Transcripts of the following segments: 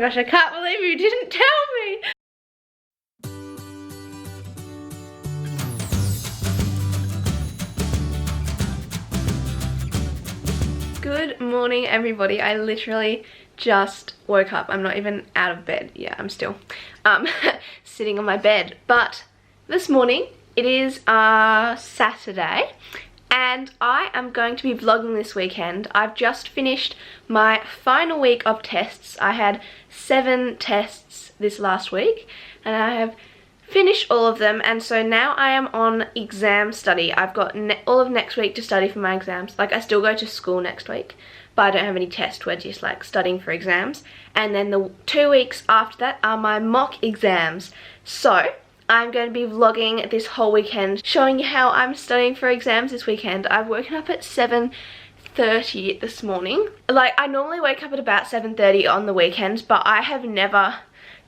gosh, I can't believe you didn't tell me. Good morning, everybody. I literally just woke up. I'm not even out of bed. Yeah, I'm still sitting on my bed. But this morning, it is Saturday, and I am going to be vlogging this weekend. I've just finished my final week of tests. I had 7 tests this last week, and I have finished all of them, and so now I am on exam study. I've got all of next week to study for my exams. Like, I still go to school next week, but I don't have any tests. We're just like studying for exams, and then the 2 weeks after that are my mock exams. So I'm going to be vlogging this whole weekend, showing you how I'm studying for exams this weekend. I've woken up at 7:30 this morning. Like, I normally wake up at about 7:30 on the weekends, but I have never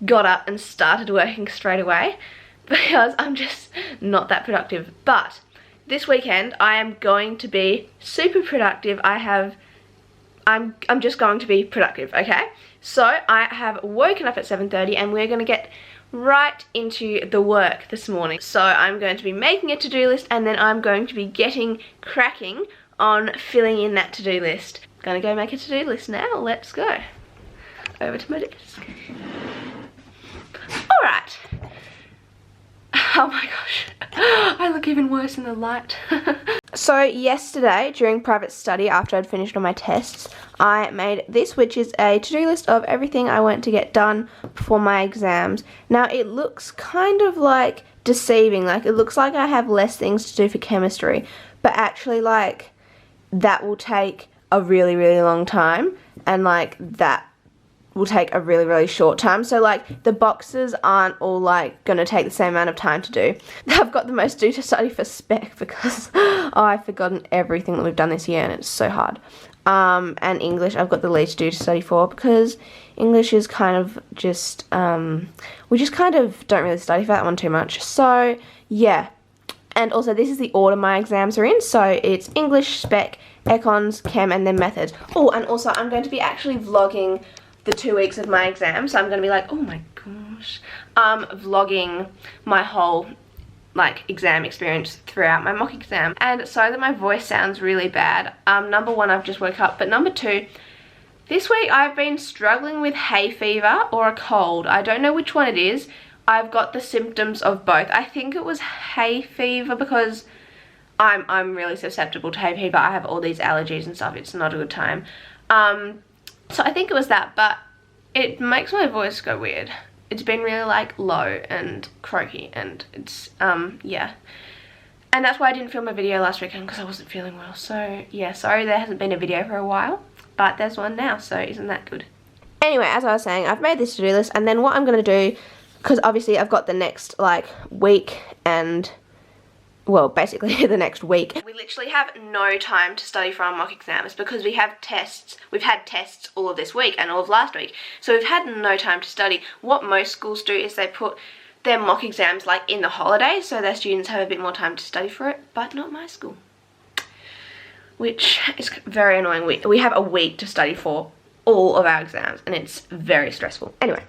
got up and started working straight away because I'm just not that productive. But this weekend I am going to be super productive. I'm just going to be productive, okay? So I have woken up at 7:30 and we're going to get right into the work this morning. So I'm going to be making a to-do list, and then I'm going to be getting cracking on filling in that to-do list. Gonna go make a to-do list now. Let's go. Over to my desk. Alright. Oh my gosh. I look even worse in the light. So yesterday, during private study, after I'd finished all my tests, I made this, which is a to-do list of everything I want to get done before my exams. Now, it looks kind of like deceiving. Like, it looks like I have less things to do for chemistry, but actually, like, that will take a really, really long time, and like that will take a really, really short time. So like, the boxes aren't all like gonna take the same amount of time to do. I've got the most due to study for spec because I've forgotten everything that we've done this year and it's so hard. And English I've got the least due to study for because English is kind of just, we just kind of don't really study for that one too much. So yeah. And also, this is the order my exams are in. So it's English, spec, econs, chem, and then methods. Oh, and also I'm going to be actually vlogging the 2 weeks of my exam. So I'm going to be like, oh my gosh, vlogging my whole like exam experience throughout my mock exam. And sorry that my voice sounds really bad. Number one, I've just woke up, but number two, this week I've been struggling with hay fever or a cold. I don't know which one it is. I've got the symptoms of both. I think it was hay fever because I'm really susceptible to hay fever. I have all these allergies and stuff. It's not a good time. So I think it was that, but it makes my voice go weird. It's been really like low and croaky, and it's yeah. And that's why I didn't film a video last weekend, because I wasn't feeling well. So yeah, sorry there hasn't been a video for a while, but there's one now, so isn't that good? Anyway, as I was saying, I've made this to-do list, and then what I'm going to do, because obviously I've got the next like week and, well, basically the next week. We literally have no time to study for our mock exams because we have tests. We've had tests all of this week and all of last week. So we've had no time to study. What most schools do is they put their mock exams like in the holidays so their students have a bit more time to study for it, but not my school, which is very annoying. We have a week to study for all of our exams and it's very stressful. Anyway.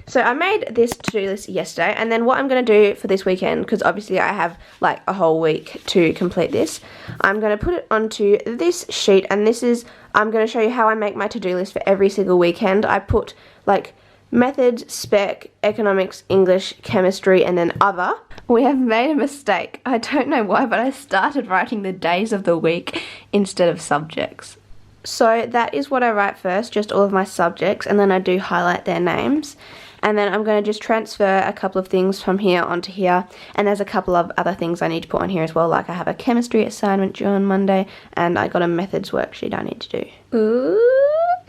So I made this to-do list yesterday, and then what I'm going to do for this weekend, because obviously I have like a whole week to complete this, I'm going to put it onto this sheet, and this is, I'm going to show you how I make my to-do list for every single weekend. I put like methods, spec, economics, English, chemistry, and then other. We have made a mistake. I don't know why, but I started writing the days of the week instead of subjects. So that is what I write first, just all of my subjects, and then I do highlight their names. And then I'm going to just transfer a couple of things from here onto here. And there's a couple of other things I need to put on here as well. Like I have a chemistry assignment due on Monday. And I got a methods worksheet I need to do. Ooh.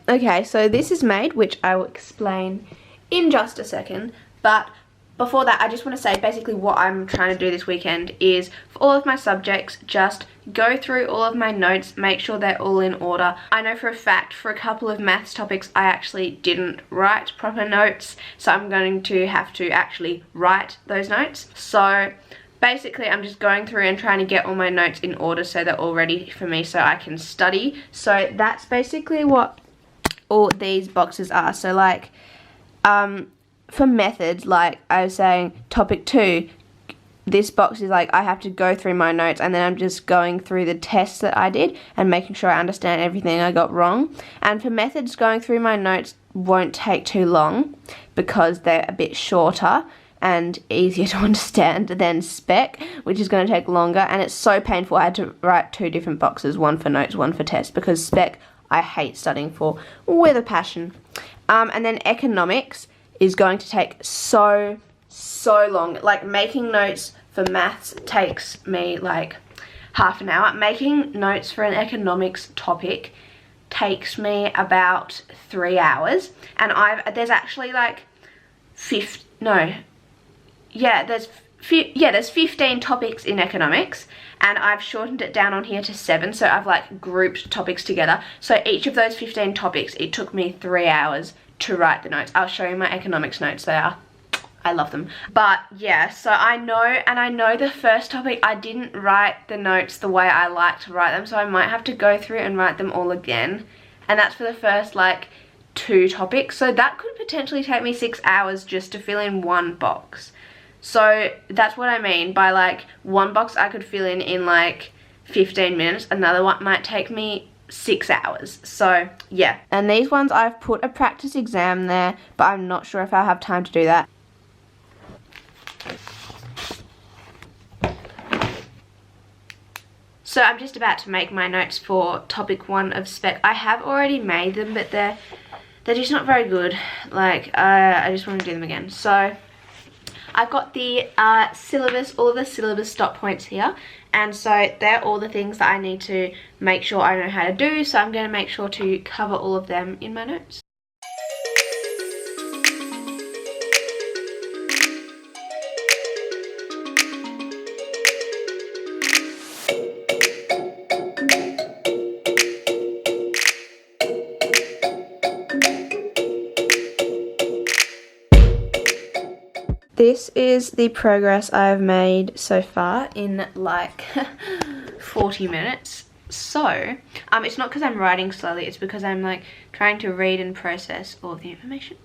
Okay, so this is made, which I will explain in just a second. But before that, I just want to say basically what I'm trying to do this weekend is for all of my subjects, just go through all of my notes, make sure they're all in order. I know for a fact for a couple of maths topics I actually didn't write proper notes, so I'm going to have to actually write those notes. So basically I'm just going through and trying to get all my notes in order so they're all ready for me so I can study. So that's basically what all these boxes are. So like For methods, like I was saying, topic 2, this box is like I have to go through my notes and then I'm just going through the tests that I did and making sure I understand everything I got wrong. And for methods, going through my notes won't take too long because they're a bit shorter and easier to understand than spec, which is going to take longer, and it's so painful. I had to write 2 different boxes, one for notes, one for tests, because spec I hate studying for with a passion. And then economics is going to take so long. Like, making notes for maths takes me like half an hour. Making notes for an economics topic takes me about 3 hours, and there's actually like there's 15 topics in economics, and I've shortened it down on here to 7, so I've like grouped topics together. So each of those 15 topics, it took me 3 hours to write the notes. I'll show you my economics notes. I love them. But yeah, so I know the first topic I didn't write the notes the way I like to write them, so I might have to go through and write them all again, and that's for the first like 2 topics, so that could potentially take me 6 hours just to fill in one box. So that's what I mean by like one box I could fill in like 15 minutes, another one might take me 6 hours. So yeah, and these ones I've put a practice exam there, but I'm not sure if I'll have time to do that. So I'm just about to make my notes for topic 1 of spec. I have already made them, but they're just not very good. Like, I just want to do them again. So I've got the syllabus, all of the syllabus stop points here, and so they're all the things that I need to make sure I know how to do, so I'm going to make sure to cover all of them in my notes. This is the progress I've made so far in like 40 minutes. So, it's not because I'm writing slowly, it's because I'm like trying to read and process all of the information.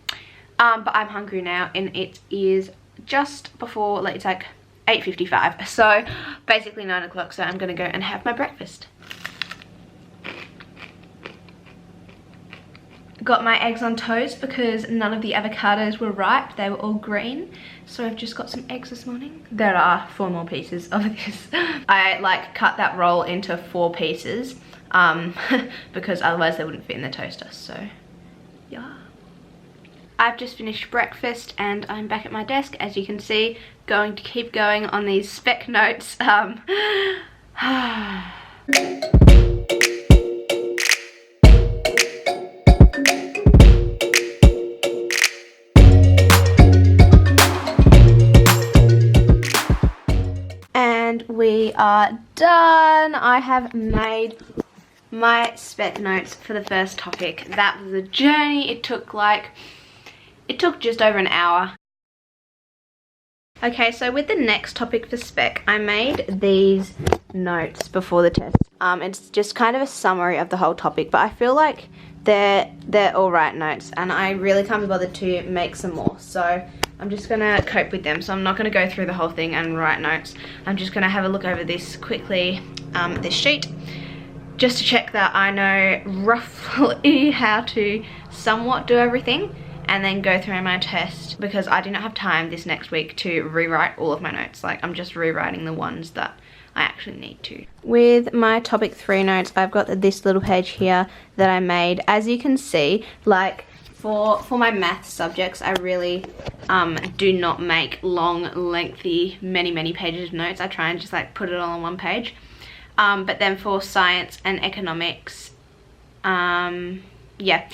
But I'm hungry now, and it is just before, like, it's like 8:55, so basically 9 o'clock, so I'm gonna go and have my breakfast. Got my eggs on toast because none of the avocados were ripe, they were all green. So I've just got some eggs this morning. There are 4 more pieces of this. I like cut that roll into 4 pieces because otherwise they wouldn't fit in the toaster, so yeah. I've just finished breakfast and I'm back at my desk, as you can see, going to keep going on these spec notes. And we are done. I have made my spec notes for the first topic. That was a journey. It took just over an hour. Okay, so with the next topic for spec, I made these notes before the test. It's just kind of a summary of the whole topic, but I feel like they're alright notes, and I really can't be bothered to make some more. So I'm just gonna cope with them. So I'm not gonna go through the whole thing and write notes. I'm just gonna have a look over this quickly, this sheet, just to check that I know roughly how to somewhat do everything, and then go through my test, because I do not have time this next week to rewrite all of my notes. Like, I'm just rewriting the ones that I actually need to. With my topic 3 notes, I've got this little page here that I made. As you can see, like, for my math subjects, I really do not make long, lengthy, many pages of notes. I try and just like put it all on one page. But then for science and economics, yeah,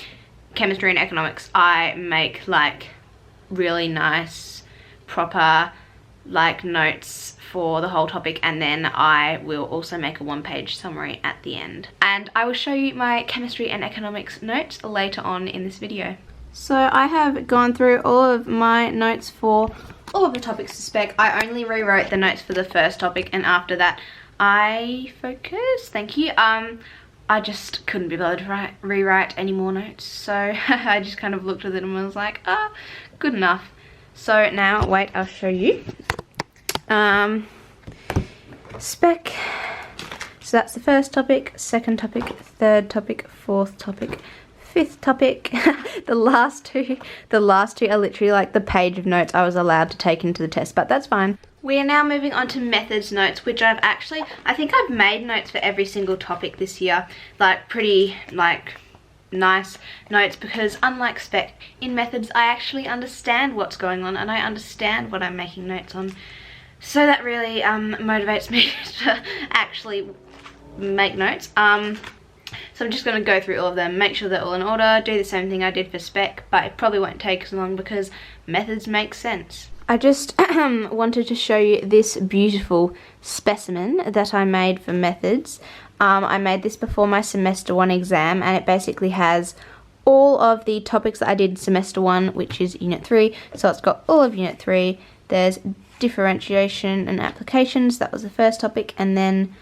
chemistry and economics, I make like really nice, proper like notes for the whole topic, and then I will also make a 1-page summary at the end. And I will show you my chemistry and economics notes later on in this video. So I have gone through all of my notes for all of the topics to spec. I only rewrote the notes for the first topic, and after that I focused, thank you, I just couldn't be bothered to rewrite any more notes. So I just kind of looked at it and was like, ah, good enough. So now, wait, I'll show you. Spec. So that's the first topic, second topic, third topic, fourth topic, fifth topic. the last two are literally like the page of notes I was allowed to take into the test, but that's fine. We are now moving on to methods notes, which I think I've made notes for every single topic this year, like pretty like nice notes, because unlike spec, in methods I actually understand what's going on and I understand what I'm making notes on. So that really motivates me to actually make notes. So I'm just going to go through all of them, make sure they're all in order, do the same thing I did for spec, but it probably won't take as long because methods make sense. I just wanted to show you this beautiful specimen that I made for methods. I made this before my semester 1 exam, and it basically has all of the topics that I did semester 1, which is unit 3. So it's got all of unit 3. There's differentiation and applications, that was the first topic, and then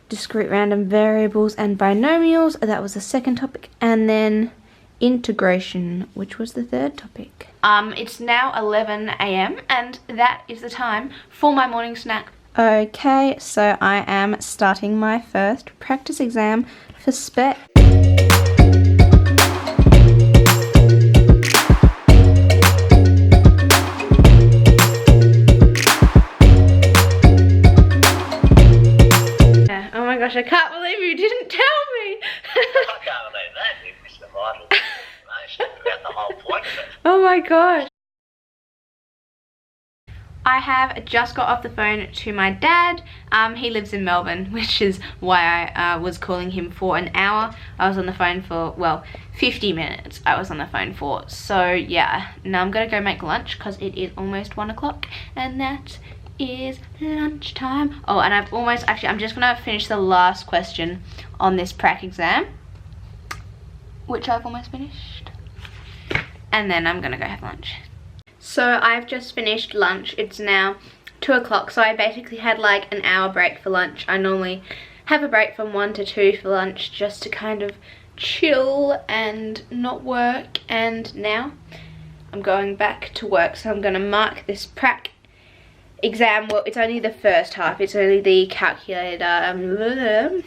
discrete random variables and binomials, that was the second topic, and then integration, which was the third topic. It's now 11 AM and that is the time for my morning snack. Okay, so I am starting my first practice exam for spec. Oh my gosh, I can't believe you didn't tell me. I can't believe that. You missed the vital information about the whole point of it. Oh my gosh. I have just got off the phone to my dad. He lives in Melbourne, which is why I was calling him for an hour. I was on the phone for, well, 50 minutes I was on the phone for. So yeah, now I'm gonna go make lunch because it is almost 1 o'clock and that is lunchtime. Oh, and I'm just gonna finish the last question on this prac exam, which I've almost finished, and then I'm gonna go have lunch. So I've just finished lunch. It's now 2 o'clock, so I basically had like an hour break for lunch. I normally have a break from 1 to 2 for lunch just to kind of chill and not work, and now I'm going back to work. So I'm gonna mark this prac exam. Well, it's only the first half, it's only the calculator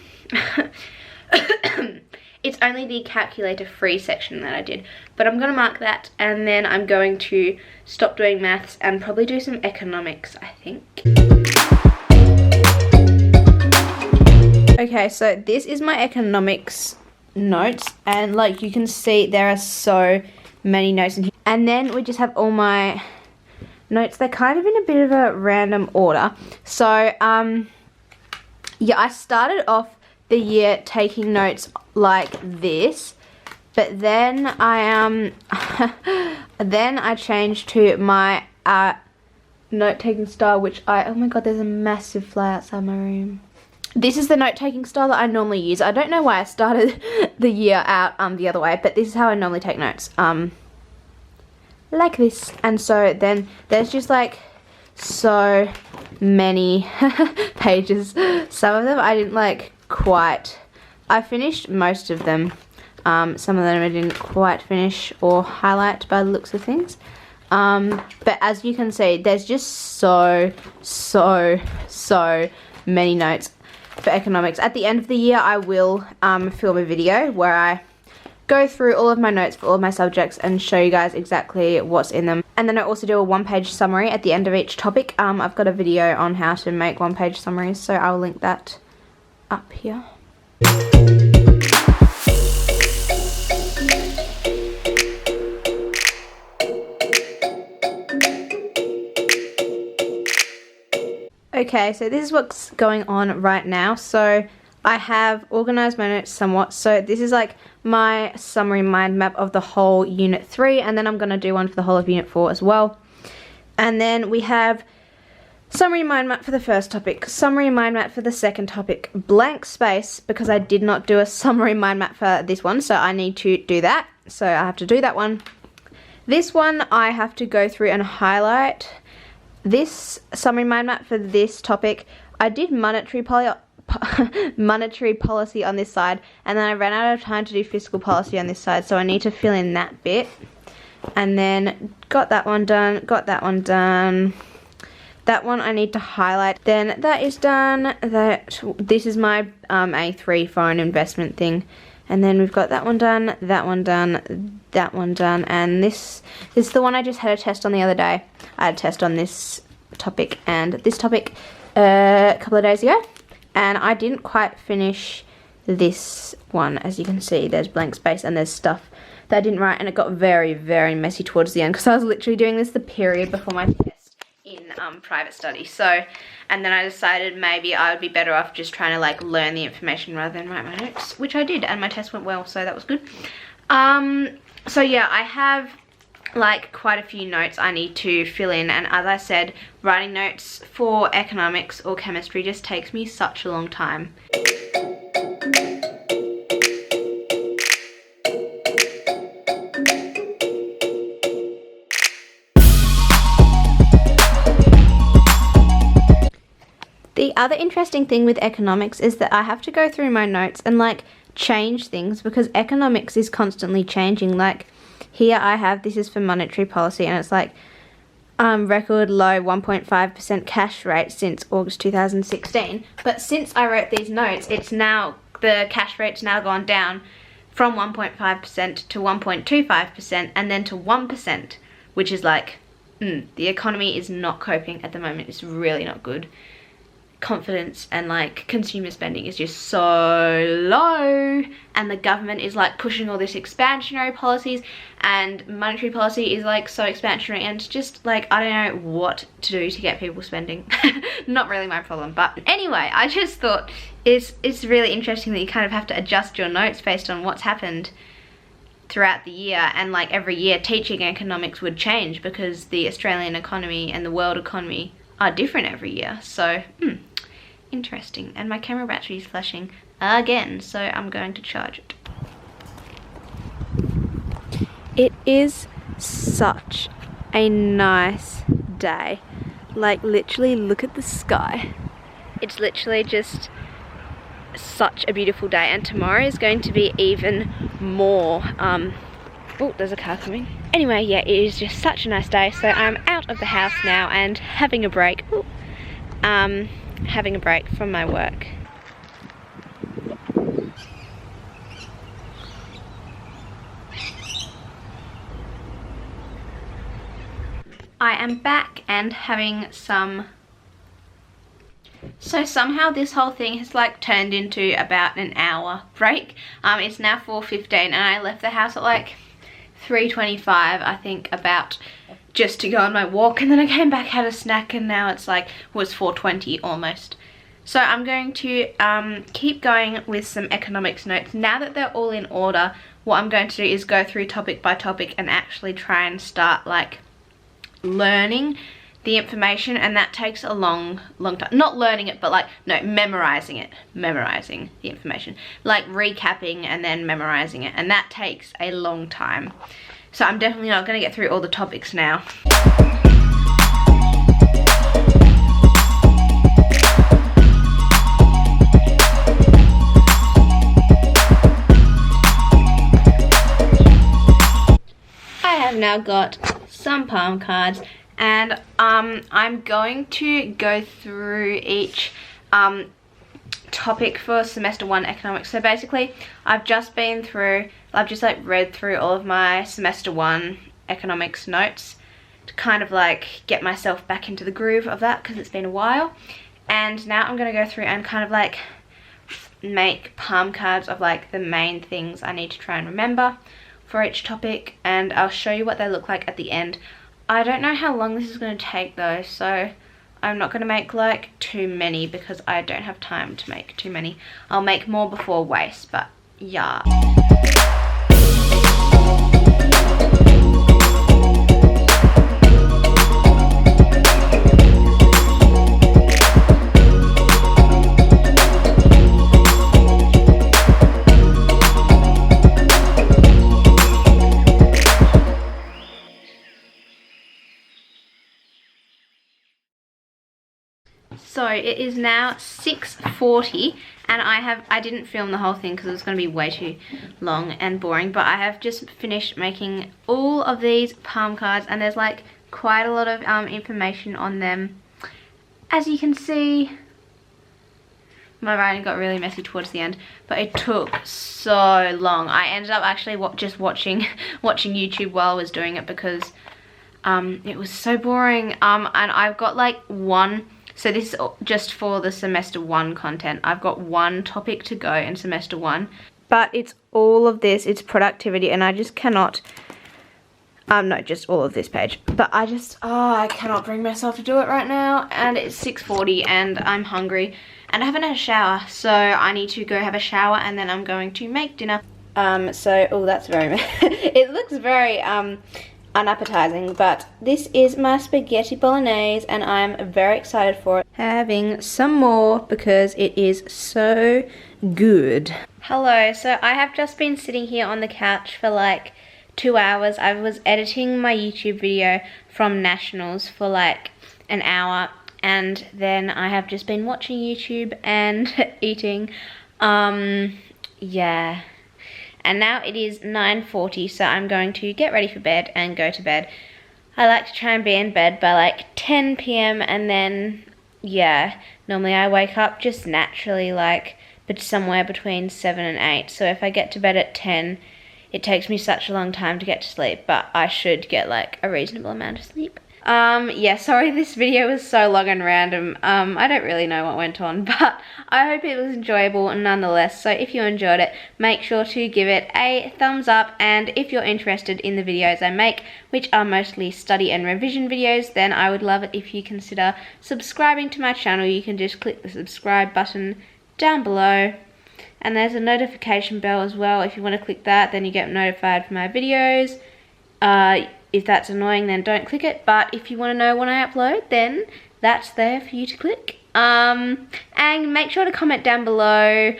it's only the calculator free section that I did, but I'm gonna mark that, and then I'm going to stop doing maths and probably do some economics, I think. Okay, so this is my economics notes, and like you can see there are so many notes in here, and then we just have all my notes. They're kind of in a bit of a random order. So yeah, I started off the year taking notes like this, but then I then I changed to my note-taking style, which oh my god, there's a massive fly outside my room. This is the note-taking style that I normally use. I don't know why I started the year out the other way, but this is how I normally take notes. Like this. And so then there's just like so many pages. Some of them I didn't like quite, I finished most of them. Some of them I didn't quite finish or highlight by the looks of things. But as you can see, there's just so many notes for economics. At the end of the year I will film a video where I go through all of my notes for all of my subjects and show you guys exactly what's in them. And then I also do a one-page summary at the end of each topic. I've got a video on how to make one-page summaries, so I'll link that up here. Okay, so this is what's going on right now. So I have organized my notes somewhat. So this is like my summary mind map of the whole unit 3, and then I'm going to do one for the whole of unit 4 as well. And then we have summary mind map for the first topic, summary mind map for the second topic, blank space because I did not do a summary mind map for this one, so I need to do that. So I have to do that one. This one I have to go through and highlight. This summary mind map for this topic, I did monetary monetary policy on this side, and then I ran out of time to do fiscal policy on this side, so I need to fill in that bit. And then got that one done, got that one done. That one I need to highlight. Then that is done. This is my A3 foreign investment thing. And then we've got that one done, that one done, that one done, and this is the one I just had a test on the other day. I had a test on this topic and this topic a couple of days ago, and I didn't quite finish this one. As you can see, there's blank space and there's stuff that I didn't write, and it got very, very messy towards the end because I was literally doing this the period before my test in private study. So, and then I decided maybe I would be better off just trying to like learn the information rather than write my notes, which I did, and my test went well, so that was good. So yeah, I have like quite a few notes I need to fill in, and as I said, writing notes for economics or chemistry just takes me such a long time. The other interesting thing with economics is that I have to go through my notes and like change things because economics is constantly changing. Like here I have, this is for monetary policy, and it's like record low 1.5% cash rate since August 2016. But since I wrote these notes, it's now, the cash rate's now gone down from 1.5% to 1.25% and then to 1%, which is like, the economy is not coping at the moment. It's really not good. Confidence and like consumer spending is just so low, and the government is like pushing all this expansionary policies, and monetary policy is like so expansionary, and just like I don't know what to do to get people spending. Not really my problem, but anyway, I just thought it's really interesting that you kind of have to adjust your notes based on what's happened throughout the year, and like every year teaching economics would change because the Australian economy and the world economy are different every year. So interesting. And my camera battery is flashing again, so I'm going to charge it. It is such a nice day. Like literally look at the sky. It's literally just such a beautiful day, and tomorrow is going to be even more. Oh, there's a car coming. Anyway, yeah, it is just such a nice day, so I'm out of the house now and having a break. Ooh. Having a break from my work. I am back and having some... So somehow this whole thing has like turned into about an hour break. It's now 4:15 and I left the house at like 3:25, I think, about, just to go on my walk, and then I came back, had a snack, and now it's like, was 4:20 almost. So I'm going to keep going with some economics notes. Now that they're all in order, what I'm going to do is go through topic by topic and actually try and start like learning the information, and that takes a long time. Not learning it, but like, no, memorizing the information, like recapping and then memorizing it, and that takes a long time. So I'm definitely not going to get through all the topics now. I have now got some palm cards, and I'm going to go through each topic for semester 1 economics. So basically I've just like read through all of my semester 1 economics notes to kind of like get myself back into the groove of that, because it's been a while. And now I'm going to go through and kind of like make palm cards of like the main things I need to try and remember for each topic, and I'll show you what they look like at the end. I don't know how long this is going to take though, so I'm not going to make like too many because I don't have time to make too many. I'll make more before waste, but yeah. So it is now 6:40 and I didn't film the whole thing because it was going to be way too long and boring, but I have just finished making all of these palm cards and there's like quite a lot of information on them. As you can see, my writing got really messy towards the end, but it took so long. I ended up actually just watching YouTube while I was doing it because it was so boring. And I've got like so this is just for the semester 1 content. I've got 1 topic to go in semester 1, but it's all of this. It's productivity, and I just cannot. No, just all of this page. But I cannot bring myself to do it right now. And it's 6:40 and I'm hungry. And I haven't had a shower. So I need to go have a shower and then I'm going to make dinner. Oh, that's very, it looks very unappetizing. But this is my spaghetti bolognese and I'm very excited for it. Having some more because it is so good. Hello, so I have just been sitting here on the couch for like 2 hours. I was editing my YouTube video from Nationals for like an hour and then I have just been watching YouTube and eating. Yeah. And now it is 9:40, so I'm going to get ready for bed and go to bed. I like to try and be in bed by like 10 p.m. and then, yeah, normally I wake up just naturally like but somewhere between 7 and 8. So if I get to bed at 10, it takes me such a long time to get to sleep, but I should get like a reasonable amount of sleep. Yeah, sorry this video was so long and random. I don't really know what went on, but I hope it was enjoyable nonetheless. So if you enjoyed it, make sure to give it a thumbs up, and if you're interested in the videos I make, which are mostly study and revision videos, then I would love it if you consider subscribing to my channel. You can just click the subscribe button down below. And there's a notification bell as well. If you want to click that, then you get notified for my videos. If that's annoying, then don't click it. But if you want to know when I upload, then that's there for you to click. And make sure to comment down below.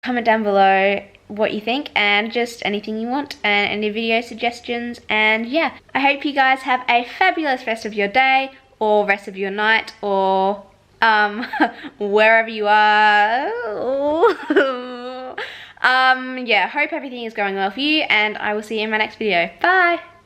Comment down below what you think and just anything you want and any video suggestions. And yeah, I hope you guys have a fabulous rest of your day or rest of your night or wherever you are. Yeah, hope everything is going well for you and I will see you in my next video. Bye!